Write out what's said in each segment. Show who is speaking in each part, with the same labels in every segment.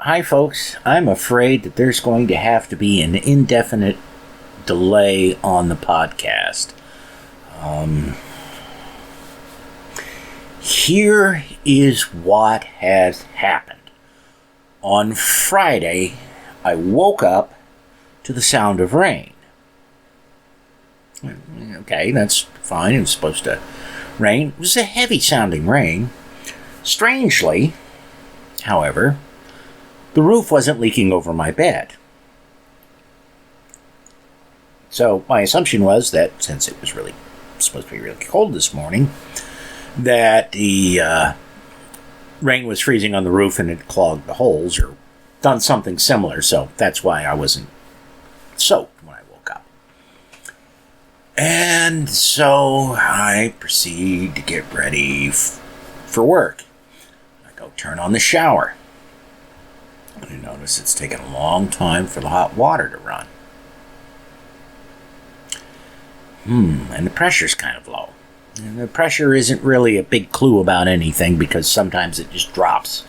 Speaker 1: Hi, folks. I'm afraid that there's going to have to be an indefinite delay on the podcast. Here is what has happened. On Friday, I woke up to the sound of rain. Okay, that's fine. It was supposed to rain. It was a heavy sounding rain. Strangely, however, the roof wasn't leaking over my bed. So my assumption was that since it was really supposed to be really cold this morning, that the rain was freezing on the roof and it clogged the holes or done something similar. So that's why I wasn't soaked when I woke up. And so I proceed to get ready for work. I go turn on the shower. I notice it's taken a long time for the hot water to run. And the pressure's kind of low. And the pressure isn't really a big clue about anything because sometimes it just drops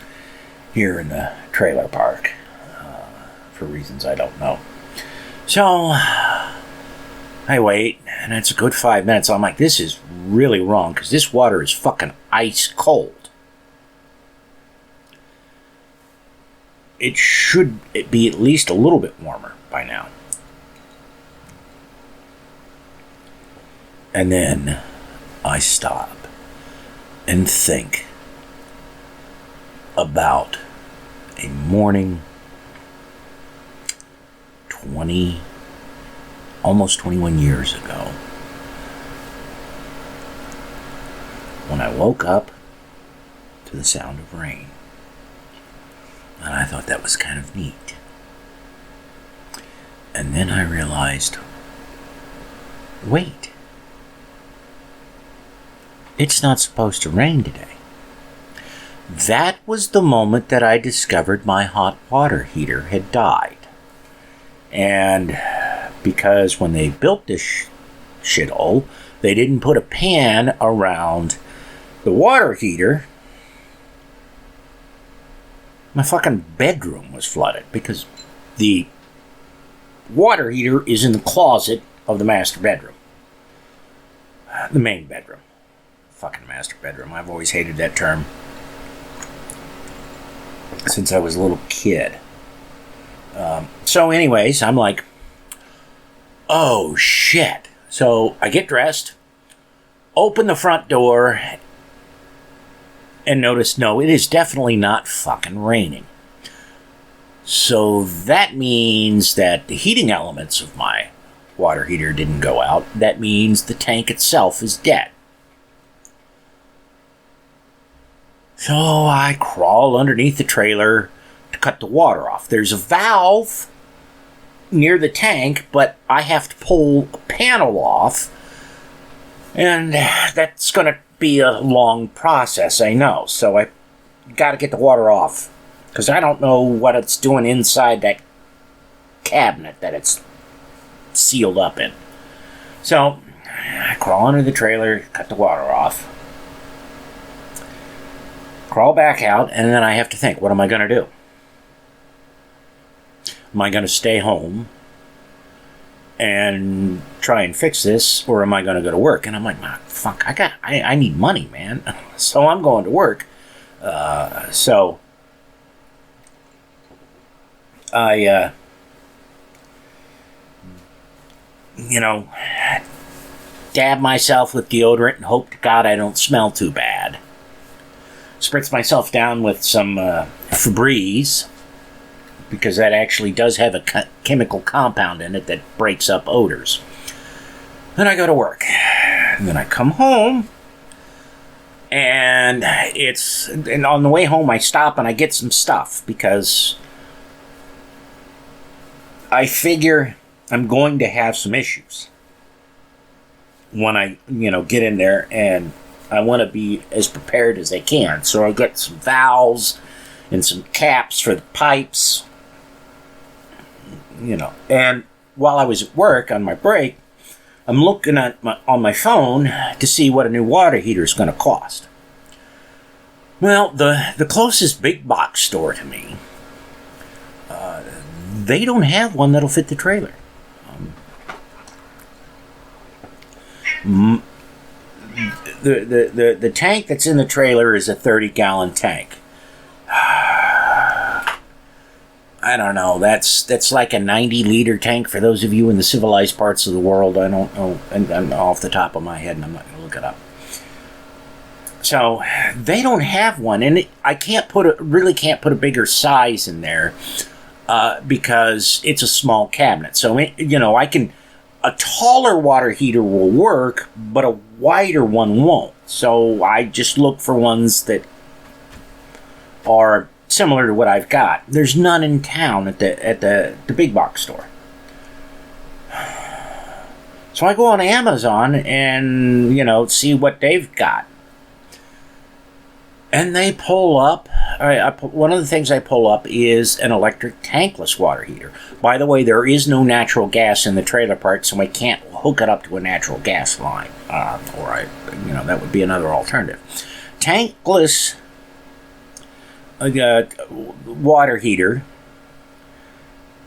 Speaker 1: here in the trailer park for reasons I don't know. So I wait, and it's a good 5 minutes. I'm like, this is really wrong because this water is fucking ice cold. It should be at least a little bit warmer by now. And then I stop and think about a morning almost 21 years ago when I woke up to the sound of rain. And I thought that was kind of neat. And then I realized, wait, it's not supposed to rain today. That was the moment that I discovered my hot water heater had died. And because when they built this shithole, they didn't put a pan around the water heater, my fucking bedroom was flooded because the water heater is in the closet of the master bedroom. The main bedroom. Fucking master bedroom. I've always hated that term since I was a little kid. So anyways, I'm like, oh shit. So I get dressed, open the front door, and notice, no, it is definitely not fucking raining. So that means that the heating elements of my water heater didn't go out. That means the tank itself is dead. So I crawl underneath the trailer to cut the water off. There's a valve near the tank, but I have to pull a panel off. And that's going to be a long process, I know. So I got to get the water off because I don't know what it's doing inside that cabinet that it's sealed up in. So I crawl under the trailer, cut the water off, crawl back out, and then I have to think, what am I going to do? Am I going to stay home and try and fix this, or am I going to go to work? And I'm like, fuck, I need money, man. So I'm going to work. So I, dab myself with deodorant and hope to God I don't smell too bad. Spritz myself down with some Febreze, because that actually does have a chemical compound in it that breaks up odors. Then I go to work. And then I come home, and on the way home I stop and I get some stuff, because I figure I'm going to have some issues when I, get in there, and I want to be as prepared as I can. So I got some valves and some caps for the pipes. And while I was at work on my break, I'm looking at on my phone to see what a new water heater is going to cost. Well, the closest big box store to me they don't have one that'll fit the trailer. The tank that's in the trailer is a 30-gallon tank. I don't know. That's like a 90-liter tank for those of you in the civilized parts of the world. I don't know, and I'm off the top of my head, and I'm not going to look it up. So they don't have one, and I really can't put a bigger size in there because it's a small cabinet. So a taller water heater will work, but a wider one won't. So I just look for ones that are similar to what I've got. There's none in town at the big box store. So I go on Amazon and, see what they've got. And they pull up, one of the things I pull up is an electric tankless water heater. By the way, there is no natural gas in the trailer park, so I can't hook it up to a natural gas line. That would be another alternative. Tankless water heater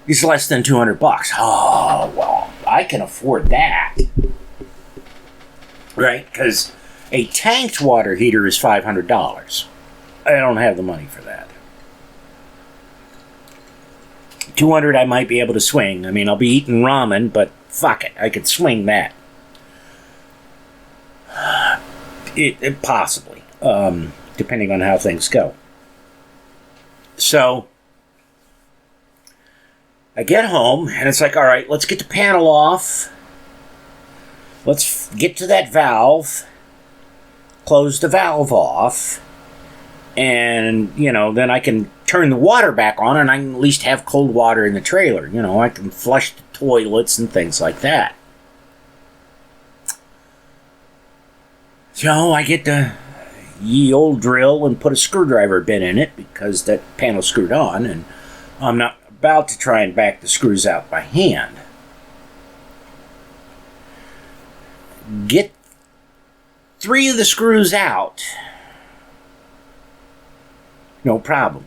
Speaker 1: is less than $200. Oh, well, I can afford that. Right? Because a tanked water heater is $500. I don't have the money for that. $200 I might be able to swing. I mean, I'll be eating ramen, but fuck it, I could swing that. Possibly, depending on how things go. So I get home, and it's like, all right, let's get the panel off. Let's get to that valve. Close the valve off, and then I can turn the water back on, and I can at least have cold water in the trailer. I can flush the toilets and things like that. So I get the ye old drill and put a screwdriver bit in it because that panel's screwed on, and I'm not about to try and back the screws out by hand. Get 3 of the screws out. No problem.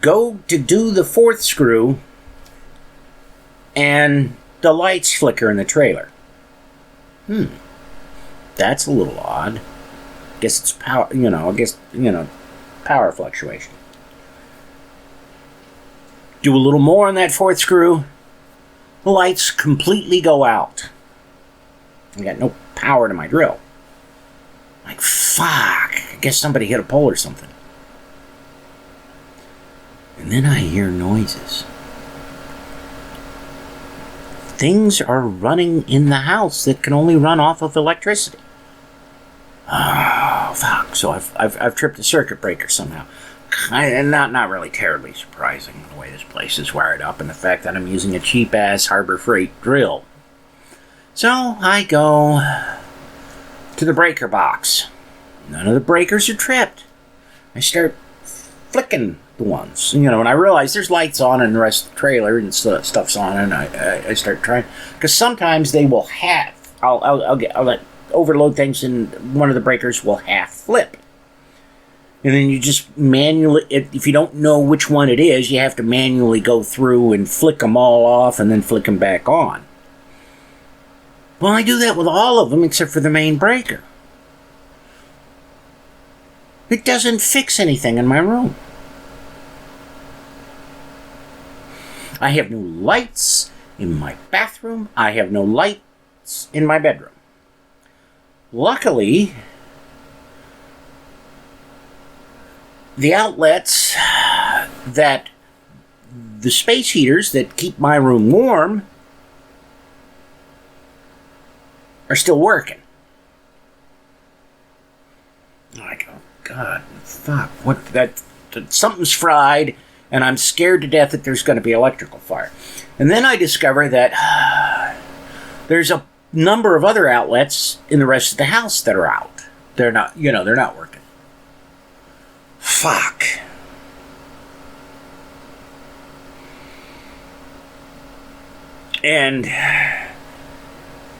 Speaker 1: Go to do the 4th screw, and the lights flicker in the trailer. That's a little odd. Guess it's power, power fluctuation. Do a little more on that 4th screw, the lights completely go out. I got no power to my drill. Like, fuck. I guess somebody hit a pole or something. And then I hear noises. Things are running in the house that can only run off of electricity. Oh, fuck. So I've tripped a circuit breaker somehow. Not really terribly surprising the way this place is wired up and the fact that I'm using a cheap-ass Harbor Freight drill. So I go to the breaker box. None of the breakers are tripped. I start flicking the ones. When I realize there's lights on and the rest of the trailer and stuff's on, and I start trying. Because sometimes they will I'll let overload things and one of the breakers will half flip. And then you just manually, if you don't know which one it is, you have to manually go through and flick them all off and then flick them back on. Well, I do that with all of them except for the main breaker. It doesn't fix anything in my room. I have no lights in my bathroom. I have no lights in my bedroom. Luckily, the outlets that the space heaters that keep my room warm are still working. I go, God, fuck, something's fried, and I'm scared to death that there's going to be electrical fire. And then I discover that there's a number of other outlets in the rest of the house that are out. They're not working. Fuck. And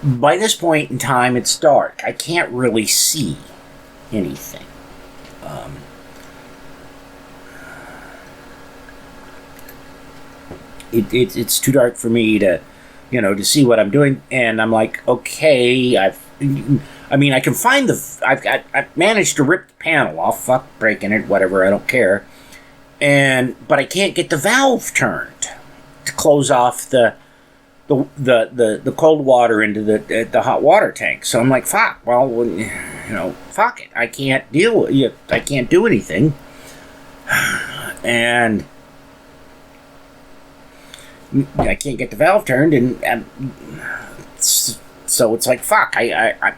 Speaker 1: by this point in time, it's dark. I can't really see anything. it's too dark for me to, to see what I'm doing. And I'm like, okay, I can find I've managed to rip the panel off. Fuck breaking it, whatever. I don't care. But I can't get the valve turned to close off the cold water into the hot water tank. So I'm like, fuck. Well, fuck it. I can't deal with it. I can't do anything. And I can't get the valve turned, and so it's like, fuck. I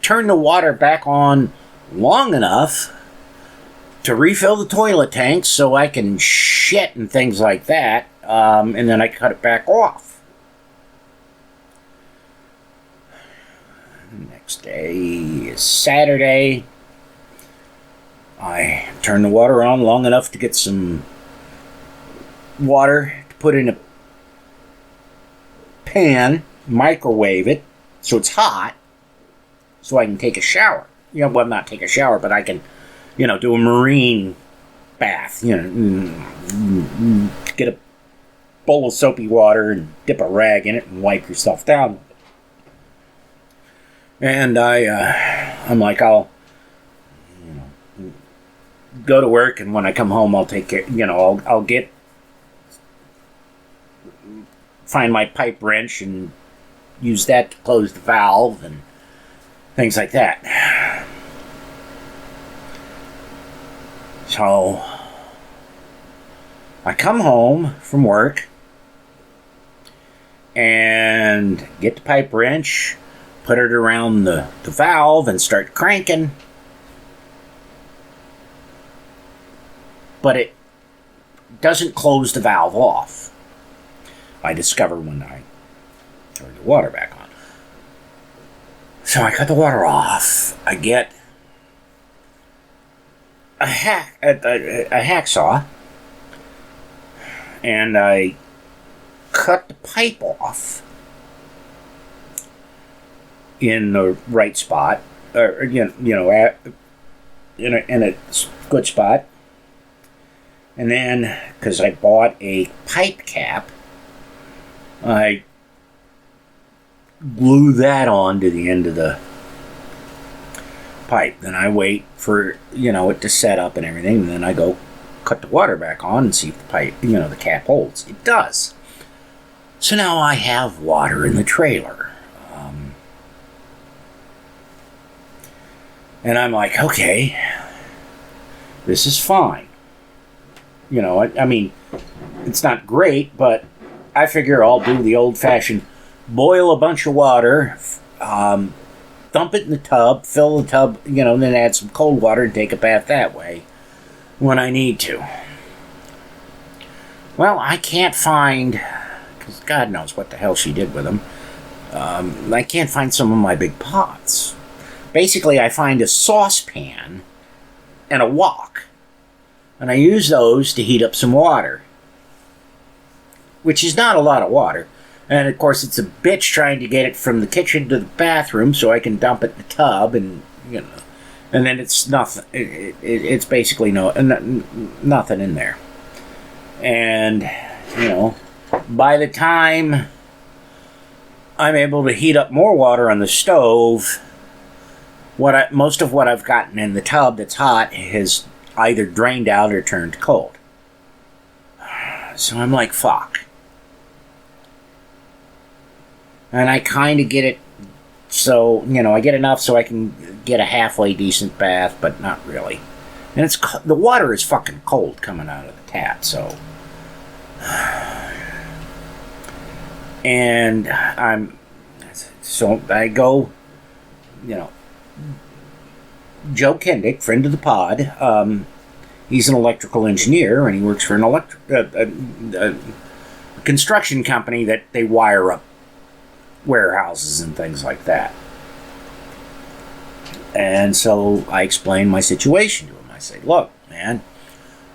Speaker 1: turned the water back on long enough to refill the toilet tank so I can shit and things like that, and then I cut it back off. Next day is Saturday. I turn the water on long enough to get some water to put in a pan, microwave it so it's hot, so I can take a shower. Well, not take a shower, but I can, do a marine bath. Get a bowl of soapy water and dip a rag in it and wipe yourself down. And I'm like, I'll go to work, and when I come home, I'll take care. I'll find my pipe wrench and use that to close the valve and things like that. So I come home from work and get the pipe wrench, put it around the valve, and start cranking. But it doesn't close the valve off. I discover when I turn the water back on. So I cut the water off. I get a hacksaw, and I cut the pipe off in the right spot, or in a good spot. And then, because I bought a pipe cap, I glue that on to the end of the pipe. Then I wait for, it to set up and everything. And then I go cut the water back on and see if the pipe, the cap holds. It does. So now I have water in the trailer. And I'm like, okay, this is fine. It's not great, but I figure I'll do the old-fashioned boil a bunch of water, dump it in the tub, fill the tub, and then add some cold water and take a bath that way when I need to. Well, I can't find, because God knows what the hell she did with them, I can't find some of my big pots. Basically, I find a saucepan and a wok. And I use those to heat up some water, which is not a lot of water. And of course, it's a bitch trying to get it from the kitchen to the bathroom so I can dump it in the tub, and and then it's nothing. It's basically nothing in there. And by the time I'm able to heat up more water on the stove, most of what I've gotten in the tub that's hot has either drained out or turned cold. So I'm like, fuck. And I kind of get it, so, I get enough so I can get a halfway decent bath, but not really. And the water is fucking cold coming out of the tap, so. And I go, Joe Kendick, friend of the pod, he's an electrical engineer, and he works for a construction company that they wire up warehouses and things like that. And so I explained my situation to him. I say, look, man,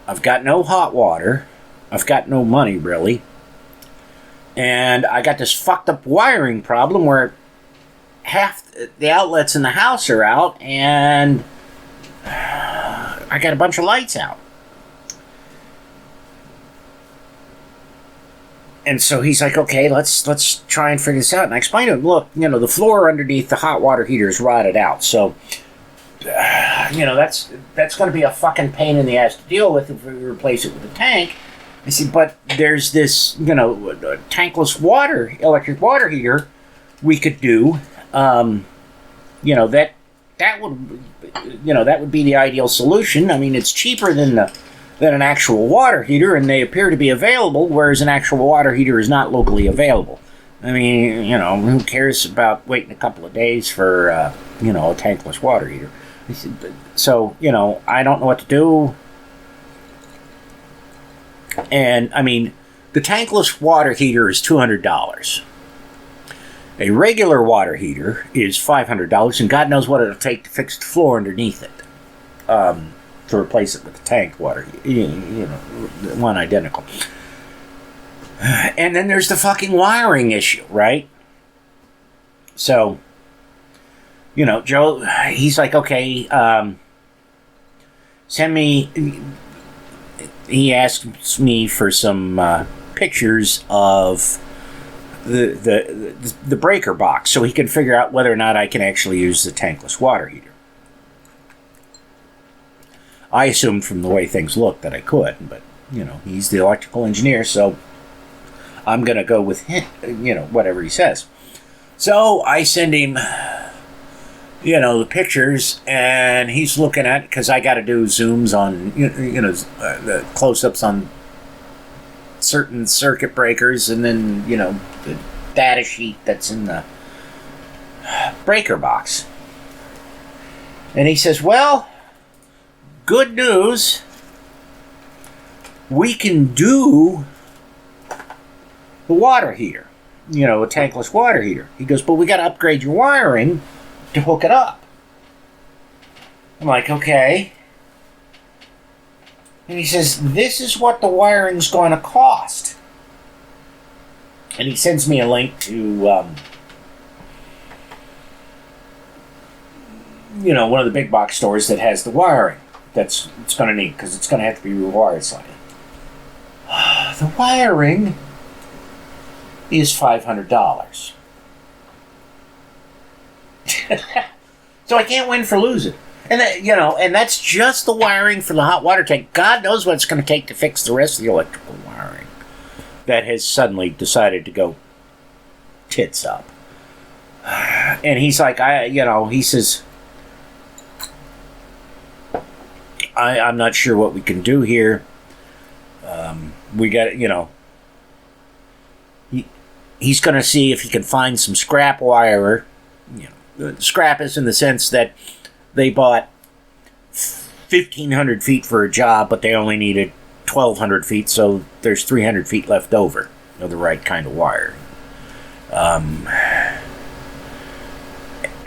Speaker 1: I've got no hot water. I've got no money, really. And I got this fucked up wiring problem where half the outlets in the house are out, and I got a bunch of lights out. And so he's like, okay, let's try and figure this out. And I explained to him, look, the floor underneath the hot water heater is rotted out. So, that's going to be a fucking pain in the ass to deal with if we replace it with a tank. I said, but there's this, tankless electric water heater we could do. That would be the ideal solution. I mean, it's cheaper than an actual water heater, and they appear to be available, whereas an actual water heater is not locally available. I mean, who cares about waiting a couple of days for, a tankless water heater? So, I don't know what to do. And, I mean, the tankless water heater is $200. A regular water heater is $500, and God knows what it'll take to fix the floor underneath it. To replace it with a tank water, one identical. And then there's the fucking wiring issue, right? So, Joe, he's like, okay, send me. He asks me for some pictures of the breaker box, so he can figure out whether or not I can actually use the tankless water heater. I assumed from the way things looked that I could, but, he's the electrical engineer, so I'm going to go with him, whatever he says. So I send him, the pictures, and he's looking at it, because I got to do zooms on, the close-ups on certain circuit breakers, and then, the data sheet that's in the breaker box. And he says, well, good news, we can do the water heater, a tankless water heater. He goes, but we got to upgrade your wiring to hook it up. I'm like, okay. And he says, this is what the wiring's going to cost. And he sends me a link to, one of the big box stores that has the wiring. It's going to need, because it's going to have to be rewired slightly. The wiring is $500. So I can't win for losing. And that, and that's just the wiring for the hot water tank. God knows what it's going to take to fix the rest of the electrical wiring that has suddenly decided to go tits up. And he's like, he says, I'm not sure what we can do here. We got, he's going to see if he can find some scrap wire. Scrap is in the sense that they bought 1,500 feet for a job, but they only needed 1,200 feet, so there's 300 feet left over of the right kind of wire.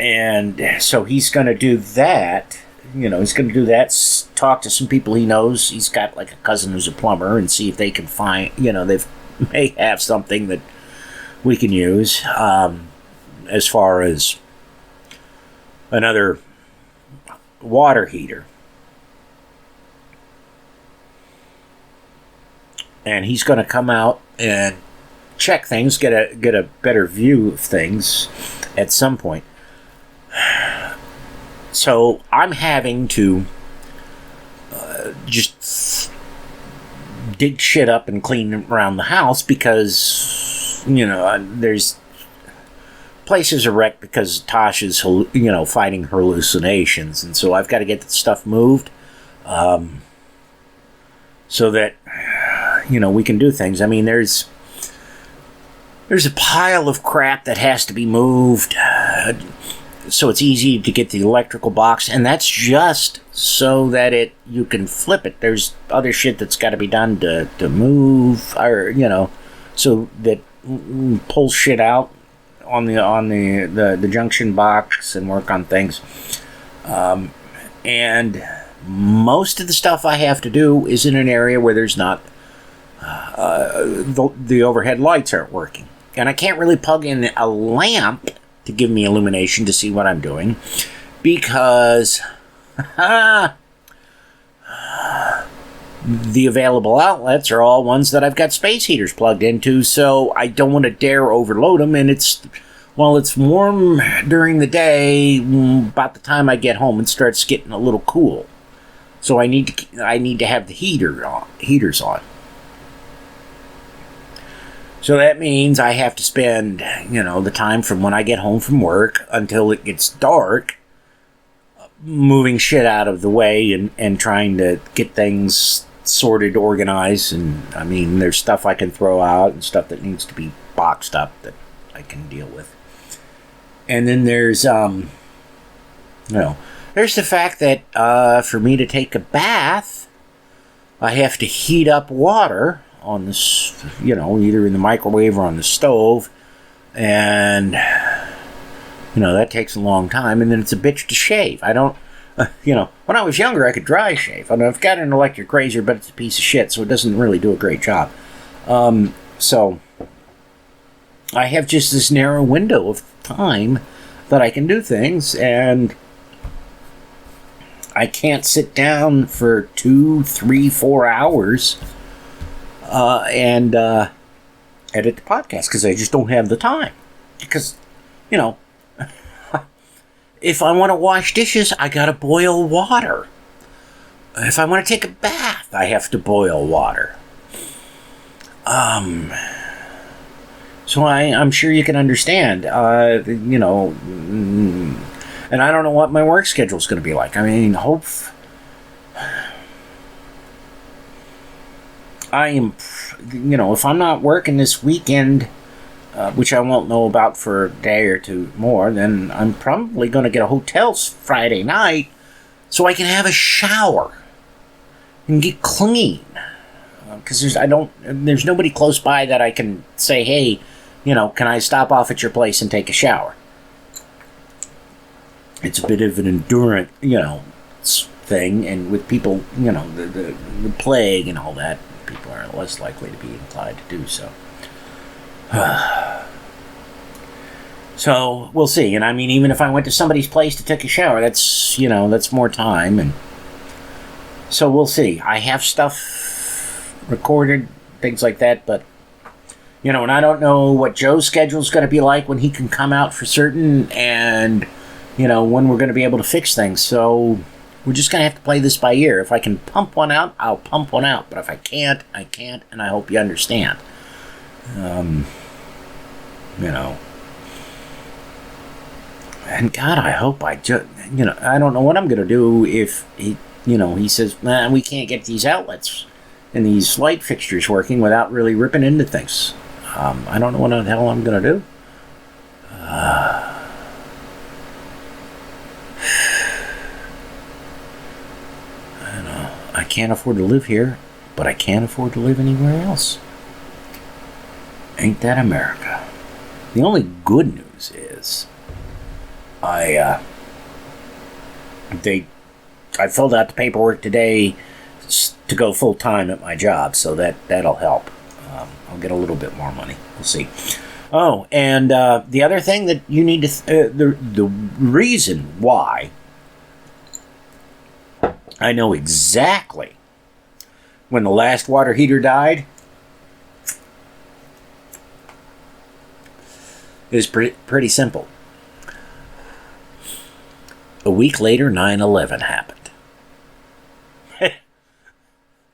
Speaker 1: And so he's going to do that. He's going to do that, talk to some people he knows. He's got like a cousin who's a plumber, and see if they can find, they may have something that we can use as far as another water heater. And he's going to come out and check things, get a better view of things at some point. So I'm having to just dig shit up and clean around the house because, there's places are wrecked because Tasha's, fighting hallucinations. And so I've got to get the stuff moved so that, we can do things. I mean, there's a pile of crap that has to be moved. So it's easy to get the electrical box, and that's just so that you can flip it. There's other shit that's got to be done to move, or so that pull shit out on the junction box and work on things. And most of the stuff I have to do is in an area where there's not the overhead lights aren't working, and I can't really plug in a lamp to give me illumination to see what I'm doing, the available outlets are all ones that I've got space heaters plugged into, so I don't want to dare overload them. And it's warm during the day, about the time I get home, it starts getting a little cool. So I need to have the heaters on. So that means I have to spend, the time from when I get home from work until it gets dark, moving shit out of the way and trying to get things sorted, organized. And I mean, there's stuff I can throw out and stuff that needs to be boxed up that I can deal with. And then there's there's the fact that for me to take a bath, I have to heat up water on this, either in the microwave or on the stove, and that takes a long time. And then it's a bitch to shave. I don't, when I was younger, I could dry shave. I mean, I've got an electric razor, but it's a piece of shit, so it doesn't really do a great job. So I have just this narrow window of time that I can do things, and I can't sit down for 2, 3, 4 hours and edit the podcast because I just don't have the time. Because, if I want to wash dishes, I gotta boil water. If I want to take a bath, I have to boil water. So I'm sure you can understand, and I don't know what my work schedule is going to be like. I mean, if I'm not working this weekend, which I won't know about for a day or two more, then I'm probably going to get a hotel Friday night so I can have a shower and get clean. Because there's nobody close by that I can say, hey, can I stop off at your place and take a shower? It's a bit of an endurance, thing, and with people, the plague and all that, people are less likely to be inclined to do so. So we'll see. And I mean, even if I went to somebody's place to take a shower, that's more time, and so we'll see. I have stuff recorded, things like that, but and I don't know what Joe's schedule is going to be like when he can come out for certain, and when we're going to be able to fix things. So we're just going to have to play this by ear. If I can pump one out, I'll pump one out. But if I can't, I can't, and I hope you understand. And God, I hope I just, I don't know what I'm going to do if he says, we can't get these outlets and these light fixtures working without really ripping into things. I don't know what the hell I'm going to do. I can't afford to live here, but I can't afford to live anywhere else. Ain't that America? The only good news is I filled out the paperwork today to go full time at my job, so that'll help. I'll get a little bit more money. We'll see. Oh, and the other thing that you need to the reason why I know exactly when the last water heater died is pretty simple. A week later, 9/11 happened.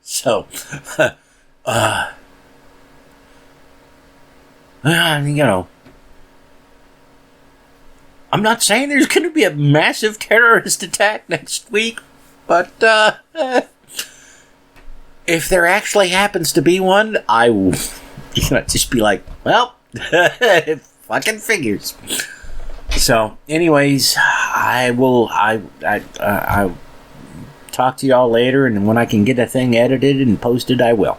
Speaker 1: So, I'm not saying there's going to be a massive terrorist attack next week, but if there actually happens to be one, I will just be like, well, fucking figures. So, anyways, I'll talk to y'all later, and when I can get a thing edited and posted, I will.